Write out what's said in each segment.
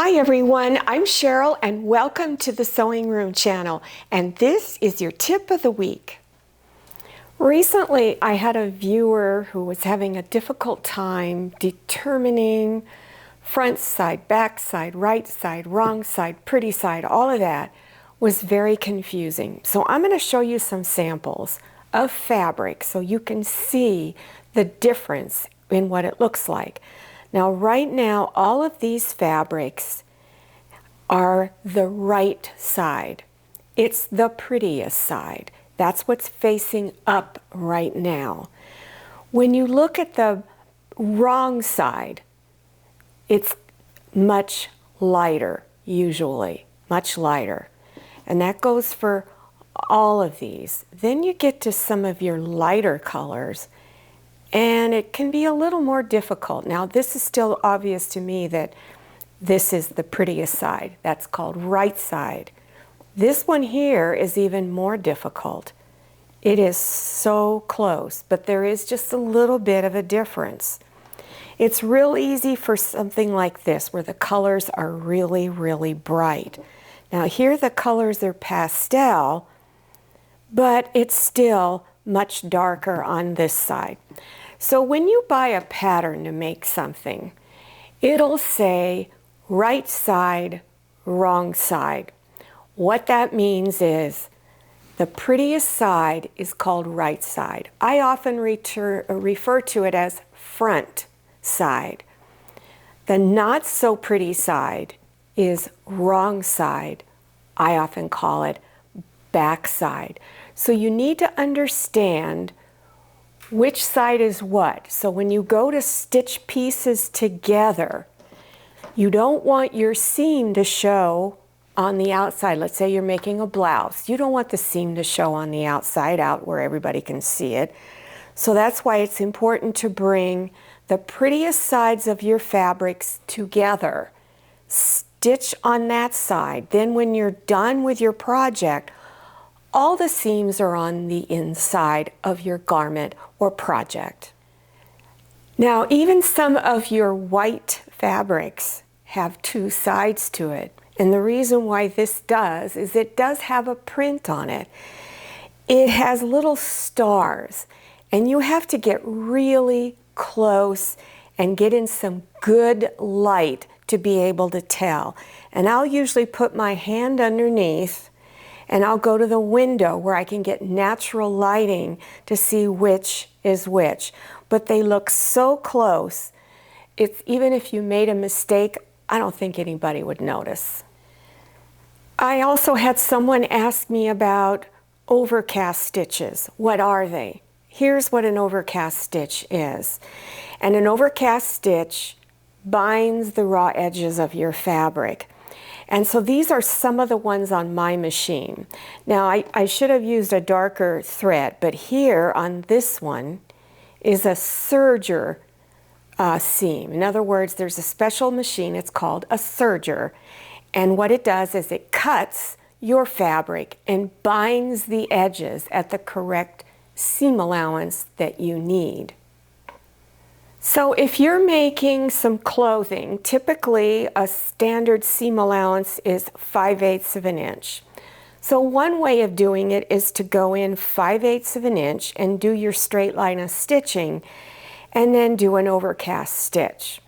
Hi everyone, I'm Cheryl and welcome to the Sewing Room channel, and this is your tip of the week. Recently I had a viewer who was having a difficult time determining front side, back side, right side, wrong side, pretty side, all of that was very confusing. So I'm going to show you some samples of fabric so you can see the difference in what it looks like. Now, right now, all of these fabrics are the right side. It's the prettiest side. That's what's facing up right now. When you look at the wrong side, it's much lighter, usually, much lighter. And that goes for all of these. Then you get to some of your lighter colors, and it can be a little more difficult. Now, this is still obvious to me that this is the prettiest side. That's called right side. This one here is even more difficult. It is so close, but there is just a little bit of a difference. It's real easy for something like this where the colors are really, really bright. Now here the colors are pastel, but it's still much darker on this side. So when you buy a pattern to make something, it'll say right side, wrong side. What that means is the prettiest side is called right side. I often refer to it as front side. The not so pretty side is wrong side. I often call it back side. So you need to understand which side is what. So when you go to stitch pieces together, you don't want your seam to show on the outside. Let's say you're making a blouse. You don't want the seam to show on the outside out where everybody can see it. So that's why it's important to bring the prettiest sides of your fabrics together. Stitch on that side. Then when you're done with your project, all the seams are on the inside of your garment or project. Now, even some of your white fabrics have two sides to it. And the reason why this does is it does have a print on it. It has little stars, and you have to get really close and get in some good light to be able to tell. And I'll usually put my hand underneath and I'll go to the window where I can get natural lighting to see which is which. But they look so close, even if you made a mistake, I don't think anybody would notice. I also had someone ask me about overcast stitches. What are they? Here's what an overcast stitch is. And an overcast stitch binds the raw edges of your fabric. And so these are some of the ones on my machine. Now I should have used a darker thread, but here on this one is a serger seam. In other words, there's a special machine, it's called a serger. And what it does is it cuts your fabric and binds the edges at the correct seam allowance that you need. So if you're making some clothing, typically a standard seam allowance is 5/8 of an inch. So one way of doing it is to go in 5/8 of an inch and do your straight line of stitching and then do an overcast stitch.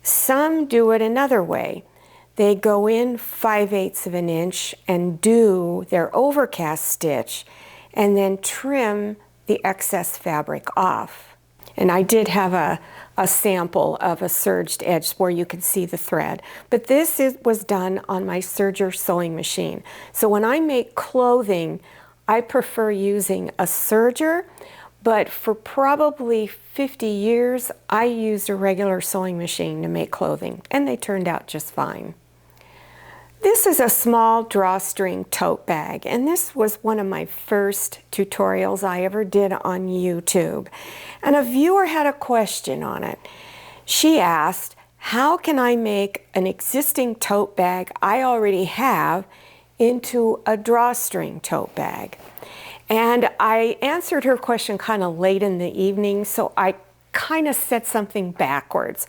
Some do it another way. They go in 5/8 of an inch and do their overcast stitch and then trim the excess fabric off. And I did have a sample of a serged edge where you can see the thread. But this was done on my serger sewing machine. So when I make clothing, I prefer using a serger, but for probably 50 years, I used a regular sewing machine to make clothing, and they turned out just fine. This is a small drawstring tote bag, and this was one of my first tutorials I ever did on YouTube. And a viewer had a question on it. She asked, how can I make an existing tote bag I already have into a drawstring tote bag? And I answered her question kind of late in the evening, so I kind of said something backwards.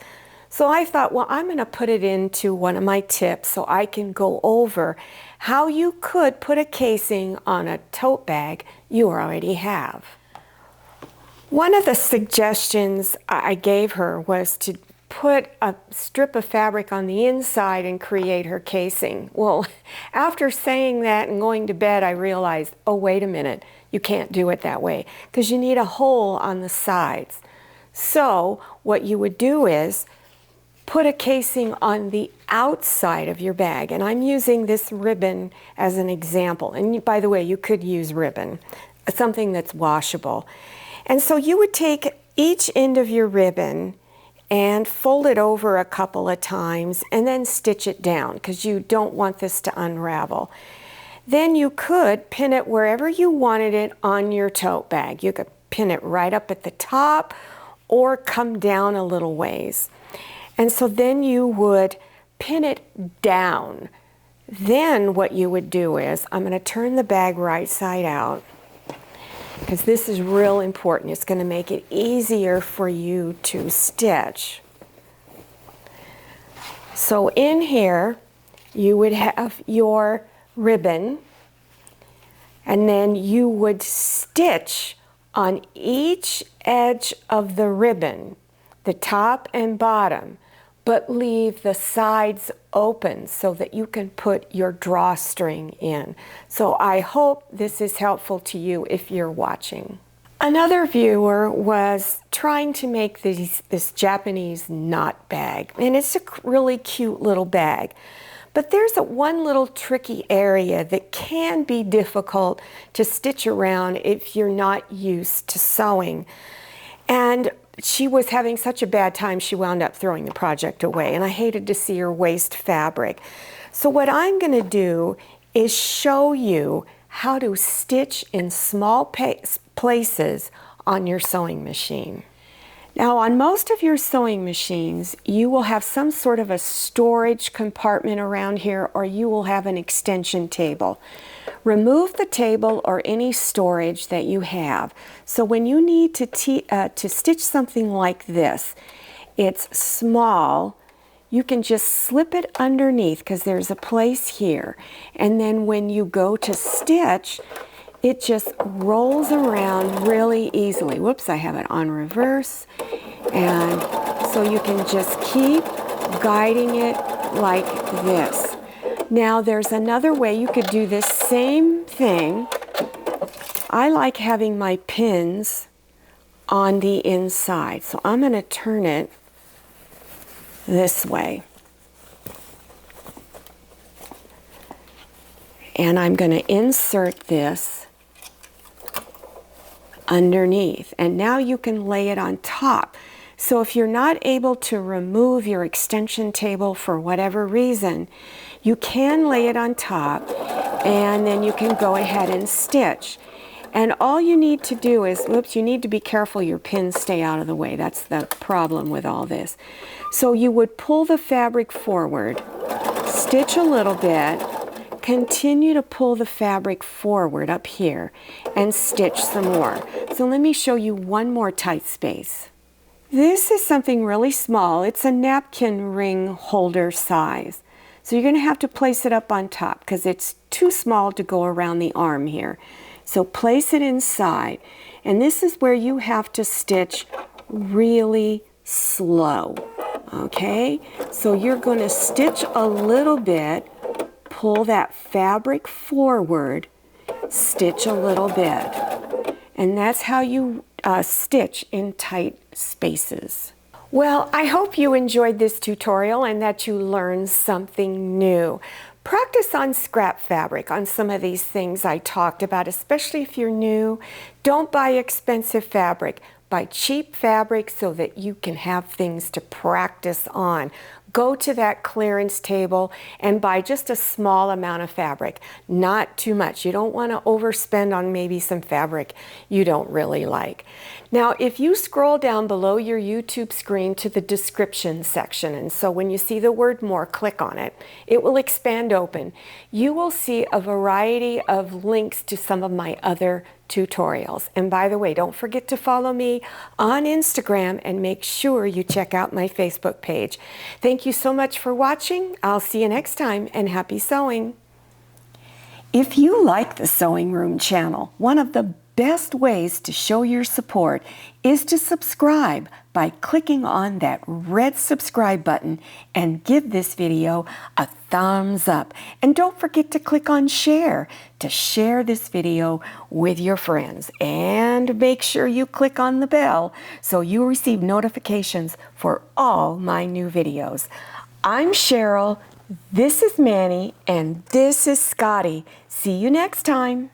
So I thought, well, I'm going to put it into one of my tips so I can go over how you could put a casing on a tote bag you already have. One of the suggestions I gave her was to put a strip of fabric on the inside and create her casing. Well, after saying that and going to bed, I realized, oh, wait a minute, you can't do it that way because you need a hole on the sides. So what you would do is put a casing on the outside of your bag. And I'm using this ribbon as an example. And by the way, you could use ribbon, something that's washable. And so you would take each end of your ribbon and fold it over a couple of times and then stitch it down because you don't want this to unravel. Then you could pin it wherever you wanted it on your tote bag. You could pin it right up at the top or come down a little ways. And so then you would pin it down. Then what you would do is, I'm going to turn the bag right side out because this is real important. It's going to make it easier for you to stitch. So in here, you would have your ribbon, and then you would stitch on each edge of the ribbon, the top and bottom, but leave the sides open so that you can put your drawstring in. So I hope this is helpful to you if you're watching. Another viewer was trying to make this Japanese knot bag, and it's a really cute little bag. But there's one little tricky area that can be difficult to stitch around if you're not used to sewing. And she was having such a bad time, she wound up throwing the project away, and I hated to see her waste fabric. So what I'm going to do is show you how to stitch in small places on your sewing machine. Now, on most of your sewing machines, you will have some sort of a storage compartment around here, or you will have an extension table. Remove the table or any storage that you have. So when you need to stitch something like this, it's small, you can just slip it underneath because there's a place here. And then when you go to stitch, it just rolls around really easily. Whoops, I have it on reverse. And so you can just keep guiding it like this. Now there's another way you could do this same thing. I like having my pins on the inside. So I'm going to turn it this way. And I'm going to insert this underneath. And now you can lay it on top. So if you're not able to remove your extension table for whatever reason, you can lay it on top and then you can go ahead and stitch. And all you need to do is, whoops, you need to be careful your pins stay out of the way. That's the problem with all this. So you would pull the fabric forward, stitch a little bit, continue to pull the fabric forward up here and stitch some more. So let me show you one more tight space. This is something really small. It's a napkin ring holder size. So you're going to have to place it up on top because it's too small to go around the arm here. So place it inside. And this is where you have to stitch really slow. Okay? So you're going to stitch a little bit, pull that fabric forward, stitch a little bit. And that's how you stitch in tight spaces. Well, I hope you enjoyed this tutorial and that you learned something new. Practice on scrap fabric on some of these things I talked about, especially if you're new. Don't buy expensive fabric. Buy cheap fabric so that you can have things to practice on. go to that clearance table and buy just a small amount of fabric, not too much. You don't want to overspend on maybe some fabric you don't really like. Now, if you scroll down below your YouTube screen to the description section, and so when you see the word more, click on it, it will expand open. You will see a variety of links to some of my other tutorials. And by the way, don't forget to follow me on Instagram and make sure you check out my Facebook page. Thank you so much for watching. I'll see you next time, and happy sewing. If you like the Sewing Room channel, one of the best ways to show your support is to subscribe by clicking on that red subscribe button and give this video a thumbs up. And don't forget to click on share to share this video with your friends. And make sure you click on the bell so you receive notifications for all my new videos. I'm Cheryl, this is Manny, and this is Scotty. See you next time.